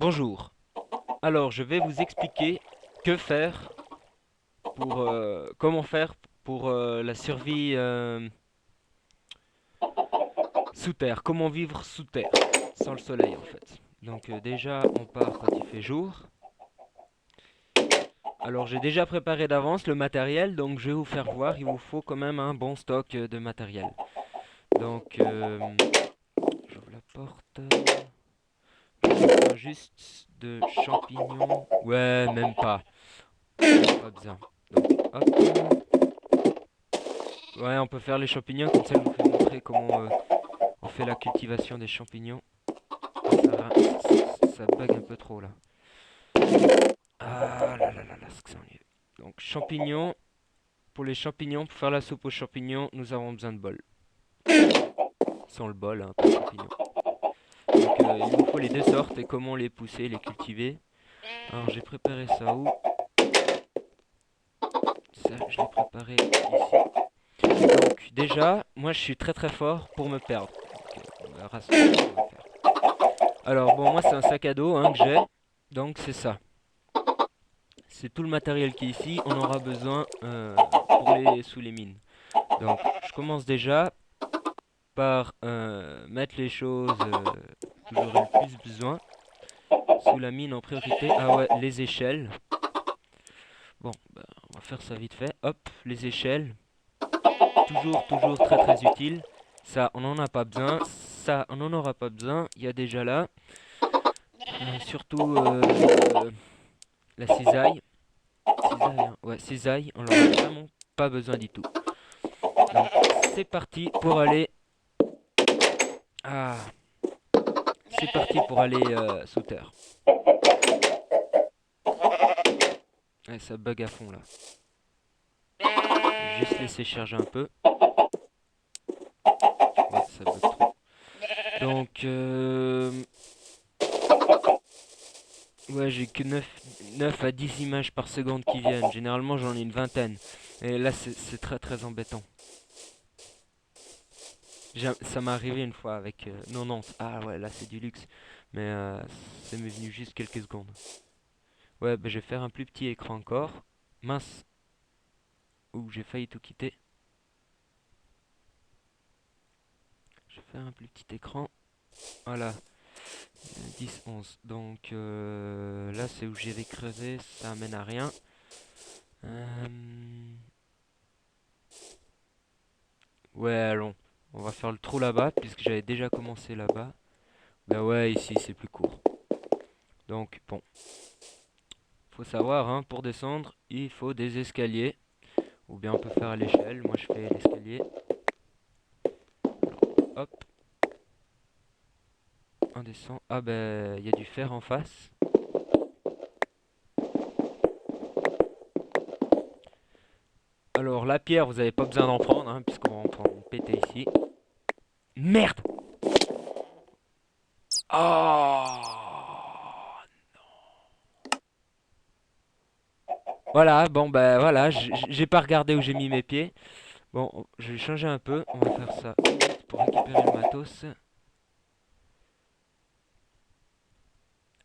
Bonjour. Alors, je vais vous expliquer que faire pour comment faire pour la survie sous terre. Comment vivre sous terre sans le soleil en fait. Donc déjà, on part quand il fait jour. Alors, j'ai déjà préparé d'avance le matériel, donc je vais vous faire voir. Il vous faut quand même un bon stock de matériel. Donc, j'ouvre la porte. J'ai besoin juste de champignons. Ouais, même pas. Pas besoin. Donc, hop. Ouais, on peut faire les champignons, comme ça je vous fais montrer comment on fait la cultivation des champignons. Ça bug un peu trop là. Ah là là là là, c'est que ça en est. Donc champignons, pour les champignons, pour faire la soupe aux champignons, nous avons besoin de bol. Sans le bol, hein, pas de champignons. Donc il nous faut les deux sortes et comment les pousser, les cultiver. Alors j'ai préparé ça où? Ça, je l'ai préparé ici. Donc déjà, moi je suis très très fort pour me perdre. Donc, on verra ce qu'on va faire. Alors bon, moi c'est un sac à dos hein, que j'ai, donc c'est ça. C'est tout le matériel qui est ici, on aura besoin pour les sous les mines. Donc je commence déjà par mettre les choses où j'aurai le plus besoin. Sous la mine en priorité, ah ouais, les échelles. Bon, bah, on va faire ça vite fait. Hop, les échelles. Toujours très très utile. Ça, on n'en a pas besoin. Ça, on n'en aura pas besoin. Il y a déjà là. Surtout la cisaille. Cisaille, hein. Ouais, cisaille, on n'en a vraiment pas besoin du tout. Donc, c'est parti pour aller... Ah, c'est parti pour aller sous terre. Ouais, ça bug à fond là. Je vais juste laisser charger un peu. Ouais, ça bug trop. Donc, ouais, j'ai que 9 à 10 images par seconde qui viennent. Généralement, j'en ai une vingtaine. Et là, c'est très très embêtant. Ça m'est arrivé une fois avec 90. Ah ouais, là c'est du luxe. Mais ça m'est venu juste quelques secondes. Ouais, bah, je vais faire un plus petit écran encore. Mince. Ouh, j'ai failli tout quitter. Je vais faire un plus petit écran. Voilà. 10, 11. Donc là, c'est où j'avais creusé. Ça amène à rien. Euh, Ouais, allons. On va faire le trou là-bas, puisque j'avais déjà commencé là-bas. Bah ouais, ici, c'est plus court. Donc, bon. Faut savoir, hein, pour descendre, il faut des escaliers. Ou bien on peut faire à l'échelle. Moi, je fais l'escalier. Hop, on descend. Ah ben, il y a du fer en face. Alors, la pierre, vous n'avez pas besoin d'en prendre, hein, puisqu'on va en prendre une pétée ici. Merde! Oh! Voilà, bon ben voilà, j'ai pas regardé où j'ai mis mes pieds. Bon, je vais changer un peu. On va faire ça pour récupérer le matos.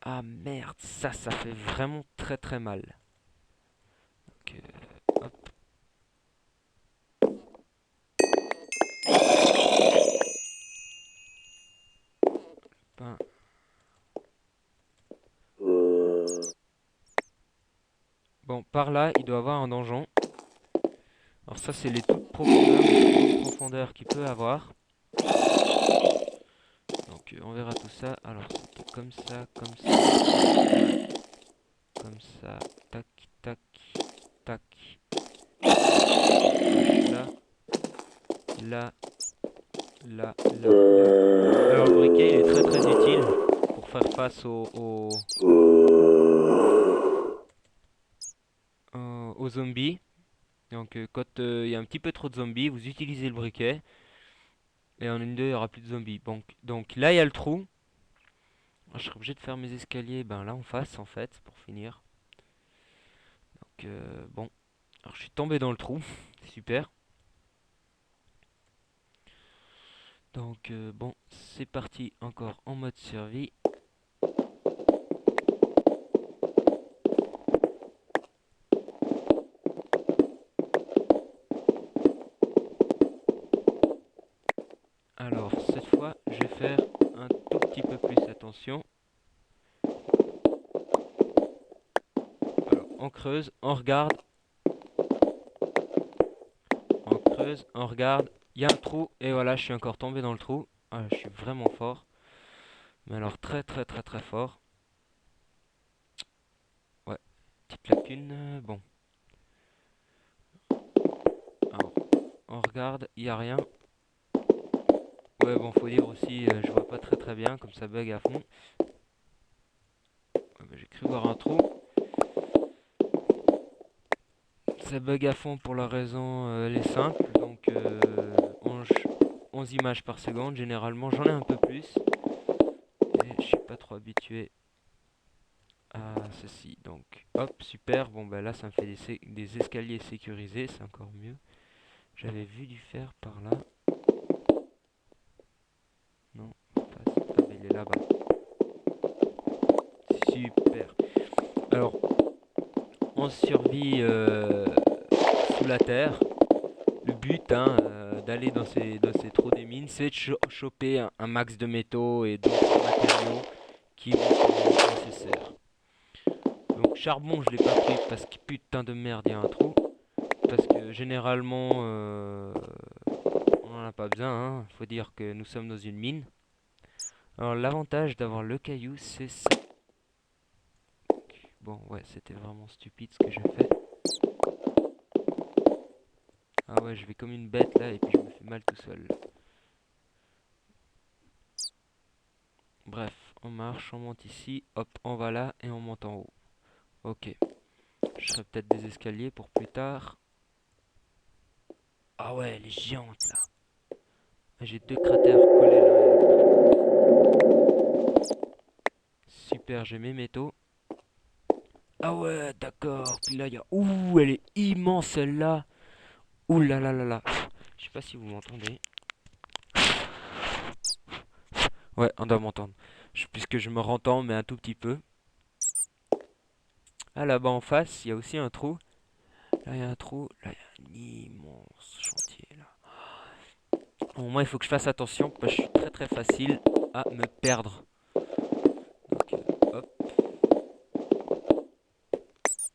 Ah merde, ça fait vraiment très très mal. Donc, hop. Ben, bon, par là, il doit y avoir un donjon. Alors ça, c'est les toutes profondeurs, les plus grandes profondeurs qu'il peut avoir. Donc on verra tout ça. Alors c'était comme ça, comme ça, comme ça, tac, tac, tac. Là, là, là, là, là. Alors le briquet, il est très très utile pour faire face aux zombies. Donc quand il y a un petit peu trop de zombies, vous utilisez le briquet. Et en une deux, il n'y aura plus de zombies. Donc là, il y a le trou. Alors, je serai obligé de faire mes escaliers ben, là en face, en fait, pour finir. Donc, bon. Alors, je suis tombé dans le trou. Super. Donc, bon, c'est parti encore en mode survie. Alors, cette fois, je vais faire un tout petit peu plus attention. Alors, on creuse, on regarde. On creuse, on regarde. Il y a un trou, et voilà, je suis encore tombé dans le trou. Ah, je suis vraiment fort. Mais alors, très très très très fort. Ouais, petite lacune, bon. Alors, on regarde, il n'y a rien. Ouais, bon, faut dire aussi, je vois pas très très bien, comme ça bug à fond. Ouais, bah, j'ai cru voir un trou. Ça bug à fond pour la raison, elle est simple. Donc, 11 images par seconde, généralement, j'en ai un peu plus. Et je suis pas trop habitué à ceci. Donc, hop, super. Bon, bah là, ça me fait des escaliers sécurisés, c'est encore mieux. J'avais vu du fer par là. Non, pas ça. Ah, bah, il est là-bas. Super. Alors, on survit sous la terre. Le but hein, d'aller dans ces trous des mines, c'est de choper un max de métaux et d'autres matériaux qui vont être nécessaires. Donc charbon, je l'ai pas pris parce que putain de merde, il y a un trou. Parce que généralement, on n'en a pas besoin. Hein. Faut dire que nous sommes dans une mine. Alors l'avantage d'avoir le caillou, c'est ça. Bon, ouais, c'était vraiment stupide ce que j'ai fait. Ah ouais, je vais comme une bête là et puis je me fais mal tout seul. Bref, on marche, on monte ici, hop, on va là et on monte en haut. Ok, je ferai peut-être des escaliers pour plus tard. Ah ouais, elle est géante là. J'ai deux cratères collés l'un à l'autre. Super, j'ai mes métaux. Ah ouais, d'accord. Puis là, il y a... Ouh, elle est immense celle-là. Ouh là là là là. Je sais pas si vous m'entendez. Ouais, on doit m'entendre. Puisque je me rentends, mais un tout petit peu. Ah là-bas en face, il y a aussi un trou. Là, il y a un trou. Là, il y a un immense chantier là. Bon, moi, il faut que je fasse attention parce que je suis très très facile à me perdre. Donc, hop,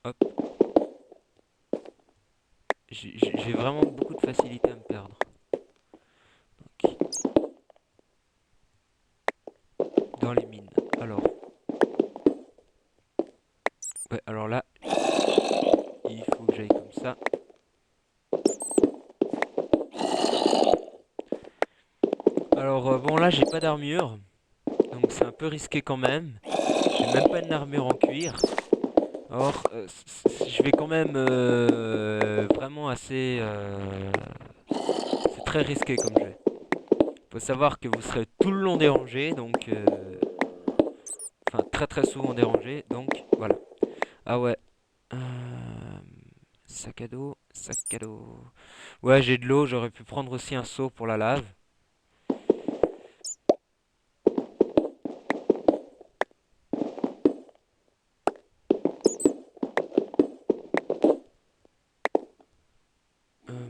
hop. J'ai vraiment beaucoup de facilité à me perdre. Donc, dans les mines. Alors, ouais, alors là, il faut que j'aille comme ça. Alors, bon, là, j'ai pas d'armure. Donc, c'est un peu risqué quand même. J'ai même pas une armure en cuir. Or, je vais quand même vraiment assez... c'est très risqué comme jeu. Faut savoir que vous serez tout le long dérangé, donc... enfin, très très souvent dérangé, donc voilà. Ah ouais. Euh, sac à dos, sac à dos. Ouais, j'ai de l'eau, j'aurais pu prendre aussi un seau pour la lave.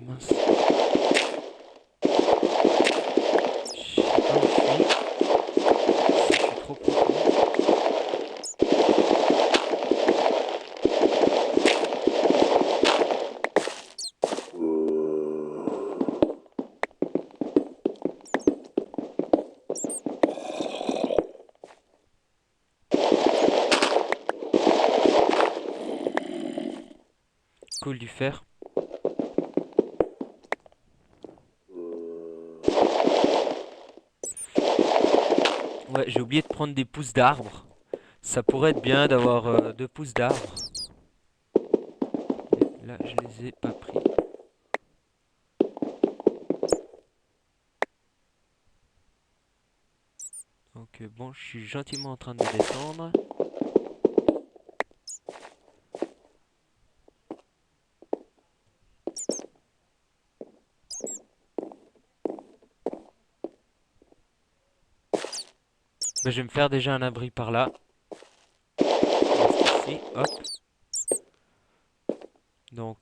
Mince. Je sais pas où je suis. Je suis trop profond. Cool du fer. Ouais, j'ai oublié de prendre des pousses d'arbres. Ça pourrait être bien d'avoir deux pousses d'arbres. Mais là, je les ai pas pris. Donc bon, je suis gentiment en train de descendre. Ben, je vais me faire déjà un abri par là. Juste ici, hop. Donc,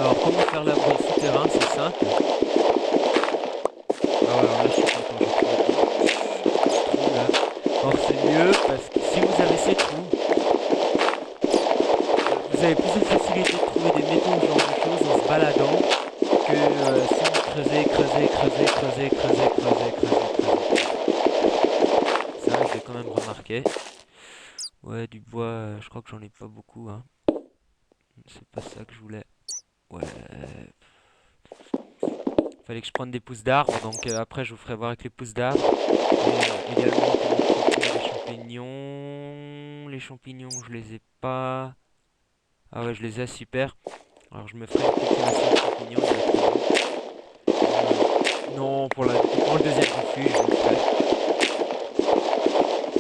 Alors, comment faire l'abri souterrain? C'est simple. Ah ouais, alors là, je suis content, j'ai trouvé des trous là. Alors, c'est mieux parce que si vous avez ces trous, vous avez plus de facilité de trouver des métaux, ce genre de choses en se baladant que si vous creusez. Ça, je l'ai quand même remarqué. Ouais, du bois, je crois que j'en ai pas beaucoup, hein. C'est pas ça que je voulais. Ouais. Fallait que je prenne des pousses d'arbres, donc après je vous ferai voir avec les pousses d'arbres. Et également comment cultiver les champignons. Les champignons, je les ai pas. Ah ouais, je les ai, super. Alors je me ferai une cultivation de champignons directement. Non, pour le deuxième refuge, je le ferai.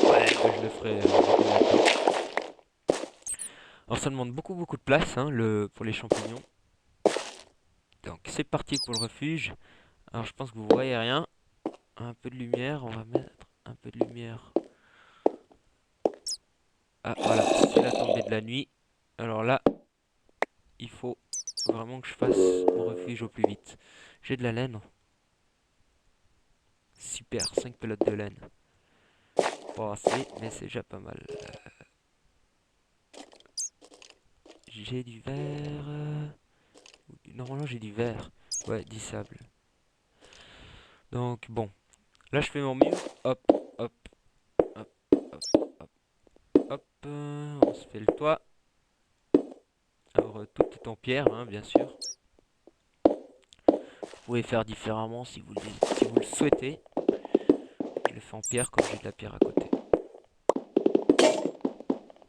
Ouais, bah, je le ferai là-dedans. Alors ça demande beaucoup de place, hein, pour les champignons. Donc c'est parti pour le refuge. Alors je pense que vous voyez rien. Un peu de lumière, on va mettre un peu de lumière. Ah voilà, c'est la tombée de la nuit. Alors là, il faut vraiment que je fasse mon refuge au plus vite. J'ai de la laine. Super, 5 pelotes de laine. Pas assez, mais c'est déjà pas mal. J'ai du verre. Normalement j'ai du verre. Ouais, du sable. Donc bon, là je fais mon mieux. Hop, hop, hop, hop, hop, hop. On se fait le toit. Alors tout est en pierre, hein, bien sûr. Vous pouvez faire différemment si vous le souhaitez. Je le fais en pierre comme j'ai de la pierre à côté.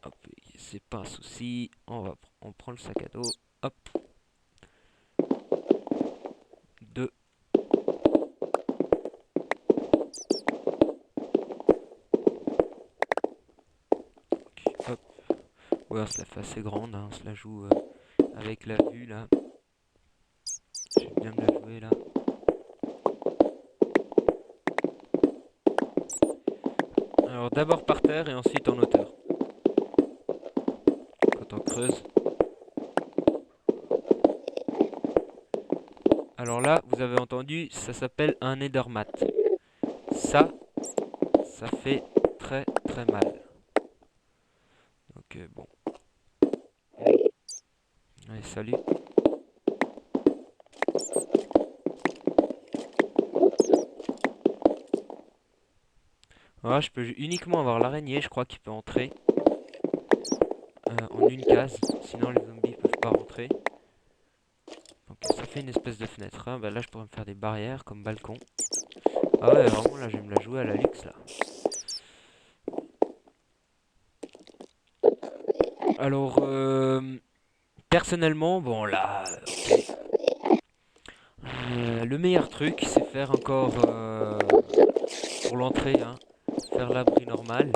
Hop, c'est pas un souci. On prend le sac à dos. Hop. 2. Hop. Ouais, on se la fait assez grande, hein, on se la joue avec la vue là. Je vais bien me la jouer là. Alors d'abord par terre et ensuite en hauteur. Quand on creuse. Alors là, vous avez entendu, ça s'appelle un nethermat. Ça fait très mal. Donc bon. Allez, salut. Voilà, je peux uniquement avoir l'araignée, je crois, qui peut entrer en une case. Sinon les zombies peuvent pas rentrer. Donc ça fait une espèce de fenêtre, hein. Bah, là je pourrais me faire des barrières comme balcon. Ah ouais, vraiment là je vais me la jouer à la luxe là. Alors personnellement, bon là, le meilleur truc c'est faire encore pour l'entrée, hein, faire l'abri normal.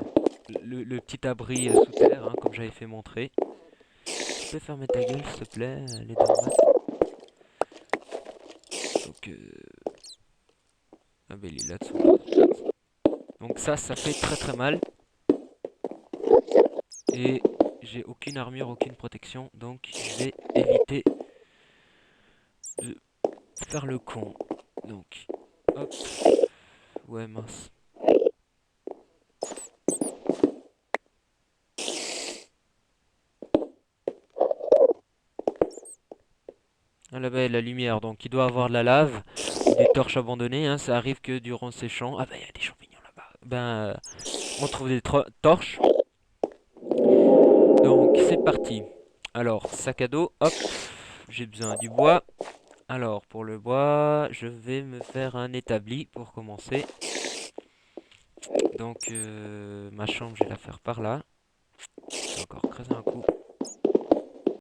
Le petit abri sous terre, hein, comme j'avais fait montrer. Tu peux fermer ta gueule s'il te plaît, les dormates. Donc ah bah il est là-dessous. Donc ça fait très mal. Et j'ai aucune armure, aucune protection. Donc je vais éviter de faire le con. Donc, hop. Ouais, mince. Ah là-bas, la lumière. Donc il doit avoir de la lave. Des torches abandonnées. Hein. Ça arrive que durant ces champs. Ah bah il y a des champignons là-bas. Ben, on trouve des torches. Donc c'est parti. Alors, sac à dos. Hop. J'ai besoin du bois. Alors, pour le bois, je vais me faire un établi pour commencer. Donc, ma chambre, je vais la faire par là. Je vais encore creuser un coup.